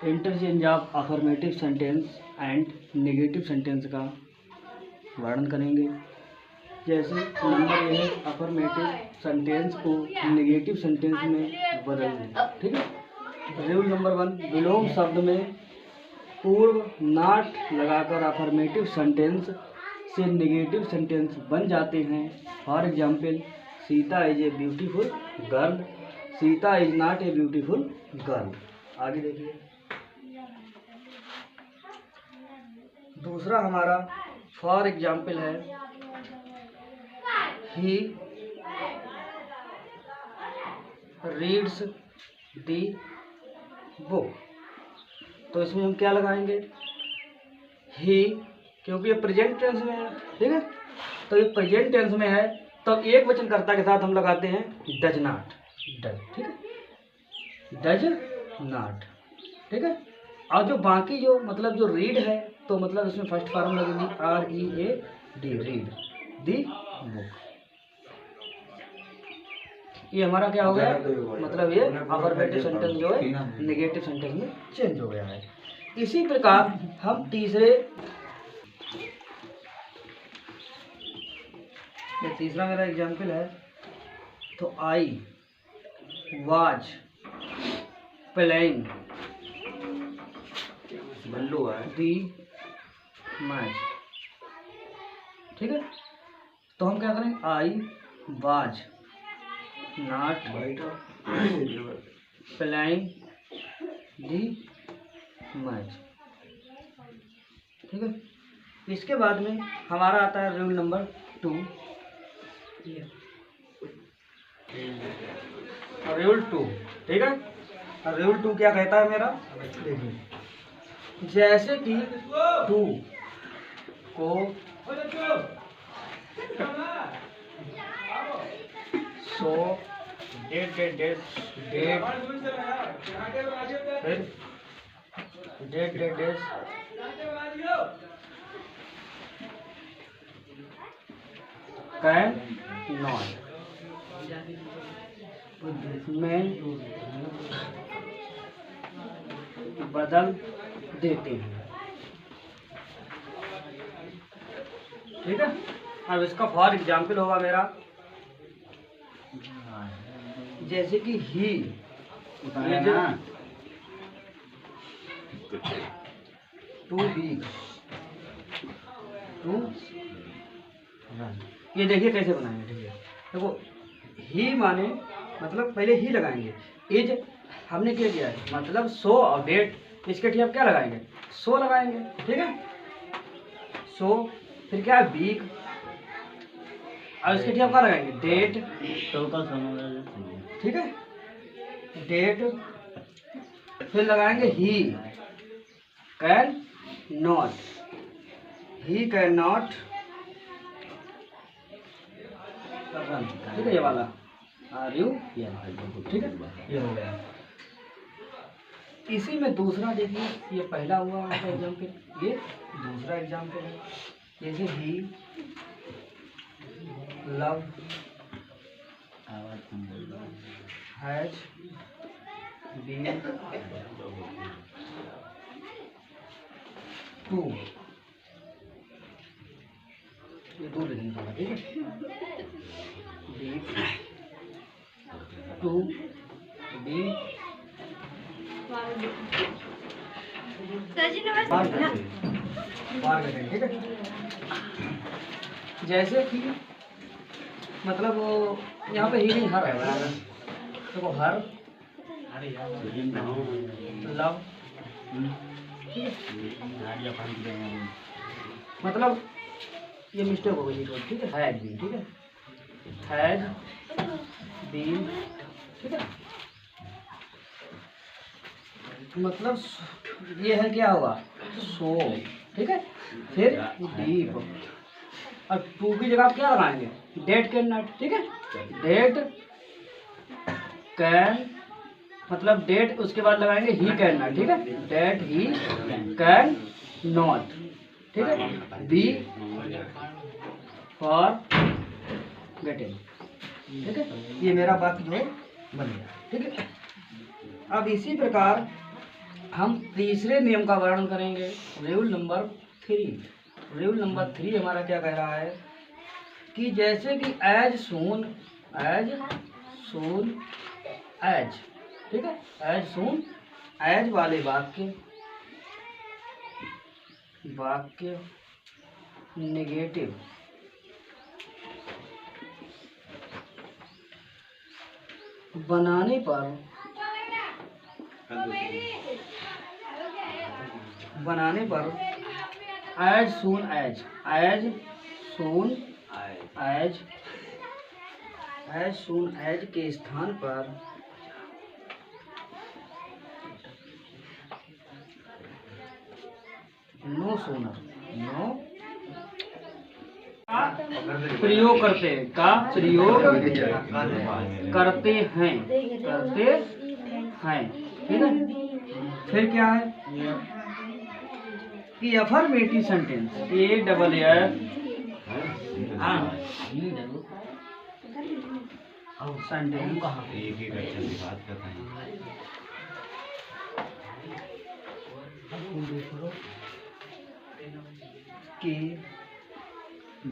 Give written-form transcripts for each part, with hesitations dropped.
Interchange of affirmative sentence and negative sentence का वर्णन करेंगे। जैसे नंबर ए है, अफर्मेटिव सेंटेंस को नेगेटिव सेंटेंस में बदल दें। ठीक है। रूल नंबर 1, विलोम शब्द में पूर्व नॉट लगाकर अफर्मेटिव सेंटेंस से नेगेटिव सेंटेंस बन जाते हैं। For example, Sita is a beautiful girl, Sita is not a beautiful girl. आगे देखिए। दूसरा हमारा फॉर एग्जाम्पल है, ही रीड्स दी बुक। तो इसमें हम क्या लगाएंगे? ही, क्योंकि ये प्रेजेंट टेंस में है। ठीक है। तो ये प्रेजेंट टेंस में है, तो एक वचनकर्ता के साथ हम लगाते हैं डज नॉट, डज। ठीक है, डज नॉट। ठीक है। और जो बाकी जो मतलब जो रीड है, तो मतलब इसमें फर्स्ट फॉर्म लगेगी READ, रीड दी बुक। ये हमारा क्या हो गया? मतलब ये अफर्मेटिव सेंटेंस जो है नेगेटिव सेंटेंस में चेंज हो गया है। इसी प्रकार हम तीसरे, ये तीसरा मेरा एग्जाम्पल है, तो I was playing the match. ठीक है। तो हम क्या करें? I was not playing the match. ठीक है। इसके बाद में हमारा आता है रूल नंबर 2। रूल 2। ठीक है। रूल 2 क्या कहता है मेरा? देखिए, जैसे कि टू को so that that that that फिर that that that can not में बदल देते हैं। ठीक है। अब इसका फॉर एग्जाम्पल होगा मेरा, जैसे कि ही टू वीक टू रन। ये देखिए कैसे बनाएंगे। ठीक है। देखो, ही माने मतलब पहले ही लगाएंगे, इज हमने क्या किया है, मतलब सो और डेट, इसके ठीक क्या लगाएंगे? सो लगाएंगे। ठीक है। सो फिर क्या है? वीक, और इसके ठीक क्या लगाएंगे? डेट। ठीक है। डेट, फिर लगाएंगे ही can not, he can not run. ठीक है। ये वाला आर यू। ठीक है। ये हो गया। इसी में दूसरा देखिए, ये पहला हुआ हमारा एग्जाम्पल, ये दूसरा एग्जाम्पल है। जैसे ही लव हैज बीन टू, ये दो लिखेंगे। ठीक है। टू बी बार करेंगे। ठीक है। जैसे कि मतलब यहाँ पे ही हर है, तो हर लव, मतलब ये मिस्टेक हो गई। ठीक है। Has been. ठीक है। Has been. ठीक है। मतलब ये है क्या होगा? सो। ठीक है। फिर डीप, और टू की जगह आप क्या लगाएंगे? Date can not. ठीक है। डेट कैन, मतलब डेट, उसके बाद लगाएंगे ही कैन नॉट। ठीक है। That he can not. ठीक है। Be forgetting. ठीक है। ये मेरा वाक्य जो है बन गया। ठीक है। अब इसी प्रकार हम तीसरे नियम का वर्णन करेंगे, रूल नंबर 3। रूल नंबर 3 हमारा क्या कह रहा है कि जैसे कि एज सून एज, ठीक है, एज सून एज वाले वाक्य नेगेटिव बनाने पर एज सून एज के स्थान पर नो सूनर प्रयोग करते हैं, ठीक है। फिर क्या है कि अफर्मेटिव सेंटेंस सेंटेंस के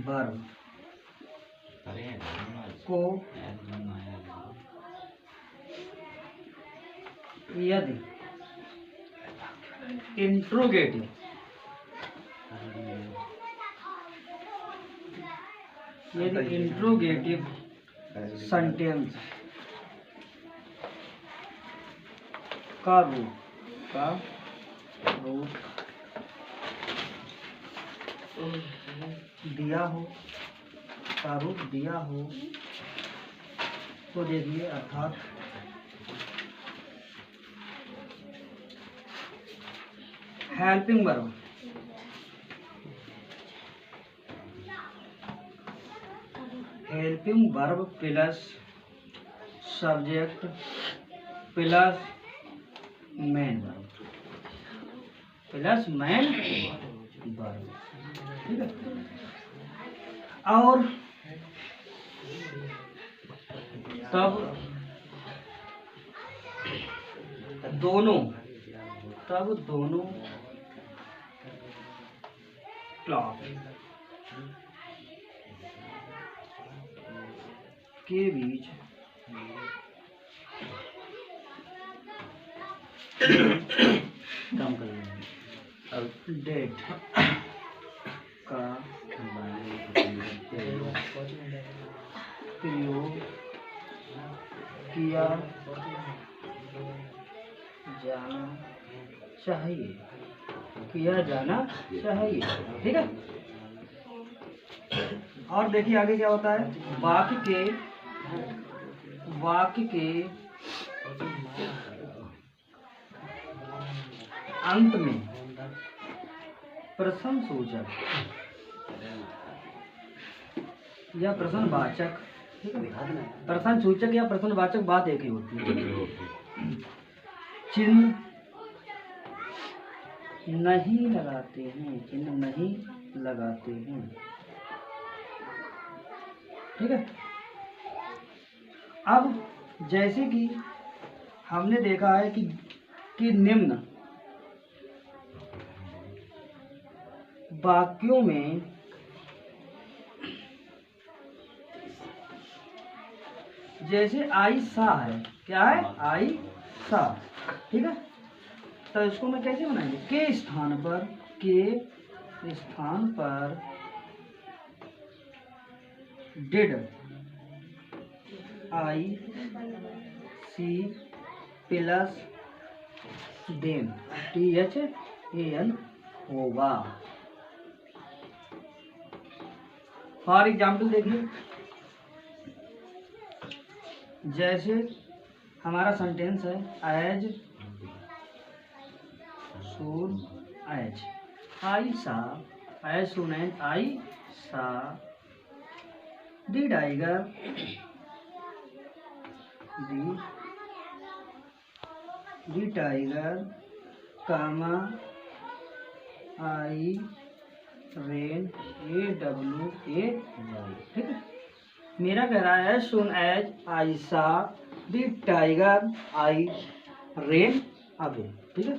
वर्ब को यदि इंट्रोगेटिव सेंटेंस का रूप दिया हो तो देखिए, अर्थात helping verb plus subject plus main verb, ठीक है। और तब दोनों क्लॉज के बीच काम करेंगे। अब डेट का प्रयोग किया जाना चाहिए, ठीक है। और देखिए आगे क्या होता है, वाक्य के अंत में प्रश्नसूचक या प्रश्नवाचक, प्रश्नसूचक या प्रश्नवाचक बात एक ही होती है, चिन्ह नहीं लगाते हैं, ठीक है। अब जैसे कि हमने देखा है कि निम्न वाक्यों में जैसे आई सा है, क्या है, आई सा, ठीक है। तो इसको मैं कैसे बनाएंगे, के स्थान पर did I see plus them THAN होगा। फॉर एग्जाम्पल देखिए, जैसे हमारा सेंटेंस है एज सून एज आई सा दी टाइगर कामा आई रेन AWA, ठीक है। मेरा कह रहा है सुन एज आई सा दी टाइगर आई रेन अवे, ठीक है।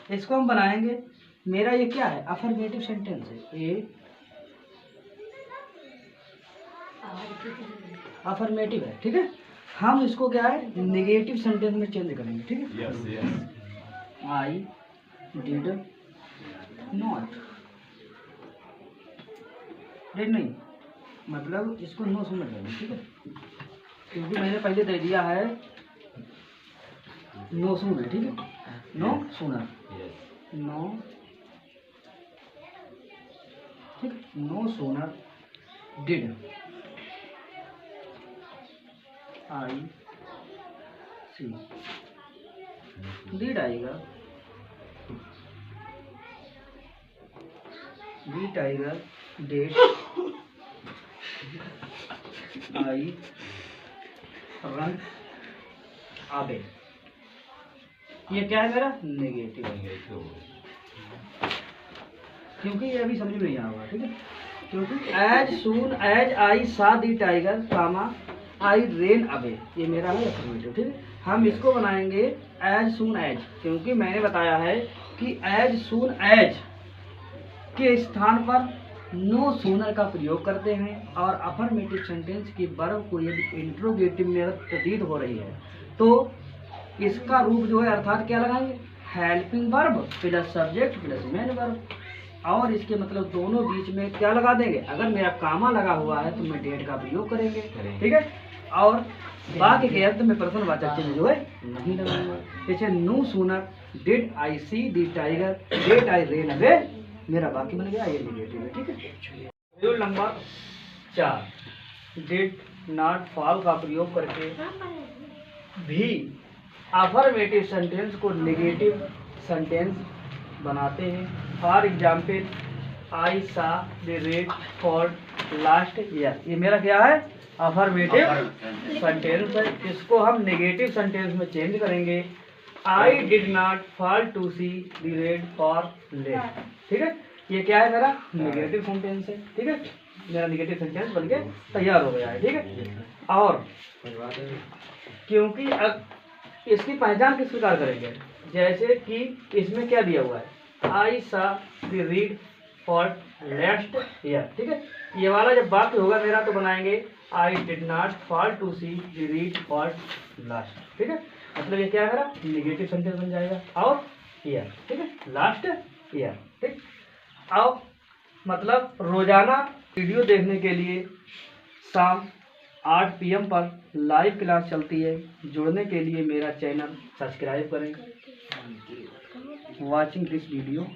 इसको हम बनाएंगे, मेरा ये क्या है, अफर्मेटिव सेंटेंस है, ये अफर्मेटिव है, ठीक है। हम इसको क्या है, नेगेटिव सेंटेंस में चेंज करेंगे, ठीक है। Yes yes. I did not, did नहीं, मतलब इसको नो सुनर करेंगे, ठीक है, क्योंकि मैंने पहले दे दिया है नो सुनर, ठीक है, नो सुनर, नो, ठीक, no sooner did I see, did आएगा, डिड आएगा, डेट आई रन आबे, ये क्या है मेरा नेगेटिव है, क्योंकि ये अभी समझ में नहीं आया, ठीक है, क्योंकि एज सून एज आई सा दी टाइगर कामा आई रेन अवे, ये मेरा है अफर्मेटिव, ठीक है। हम इसको बनाएंगे एज सून एज, क्योंकि मैंने बताया है कि एज सून एज के स्थान पर नो सूनर का प्रयोग करते हैं, और अफर्मेटिव सेंटेंस की वर्ब को यदि इंट्रोगेटिव में प्रतीत हो रही है तो इसका रूप जो है अर्थात क्या लगाएंगे, helping verb plus subject plus main verb, और इसके मतलब दोनों बीच में क्या लगा देंगे, अगर मेरा कामा लगा हुआ है तो मैं डेट का प्रयोग करेंगे, ठीक है, और बाकी के अंत में प्रश्नवाचक चिन्ह जो है नहीं लगाऊंगा। जैसे no sooner did I see the tiger did I ran away, मेरा बाकी बन गया, ये नेगेटिव है, ठीक है। Rule number 4, did not fall का प्रयोग करके भी अफर्मेटिव सेंटेंस को नेगेटिव सेंटेंस बनाते हैं। For example I saw the red for last year, ये मेरा क्या है, अफर्मेटिव सेंटेंस है, इसको हम नेगेटिव सेंटेंस में चेंज करेंगे। I did not fall to see the red for late, ठीक है, ये क्या है मेरा नेगेटिव सेंटेंस है, ठीक है, मेरा नेगेटिव सेंटेंस बन के तैयार हो गया है, ठीक है। और क्योंकि अब इसकी पहचान किस प्रकार करेंगे, जैसे कि इसमें क्या दिया हुआ है, आई saw the read for last year, ठीक है, ये वाला जब वाक्य होगा मेरा तो बनाएंगे I did not fall to see the read for last, ठीक है, मतलब ये क्या है मेरा नेगेटिव सेंटेंस बन जाएगा, और ईयर, ठीक है, लास्ट ईयर, ठीक। अब मतलब रोजाना वीडियो देखने के लिए शाम 8 PM पर लाइव क्लास चलती है, जुड़ने के लिए मेरा चैनल सब्सक्राइब करें। Watching this video.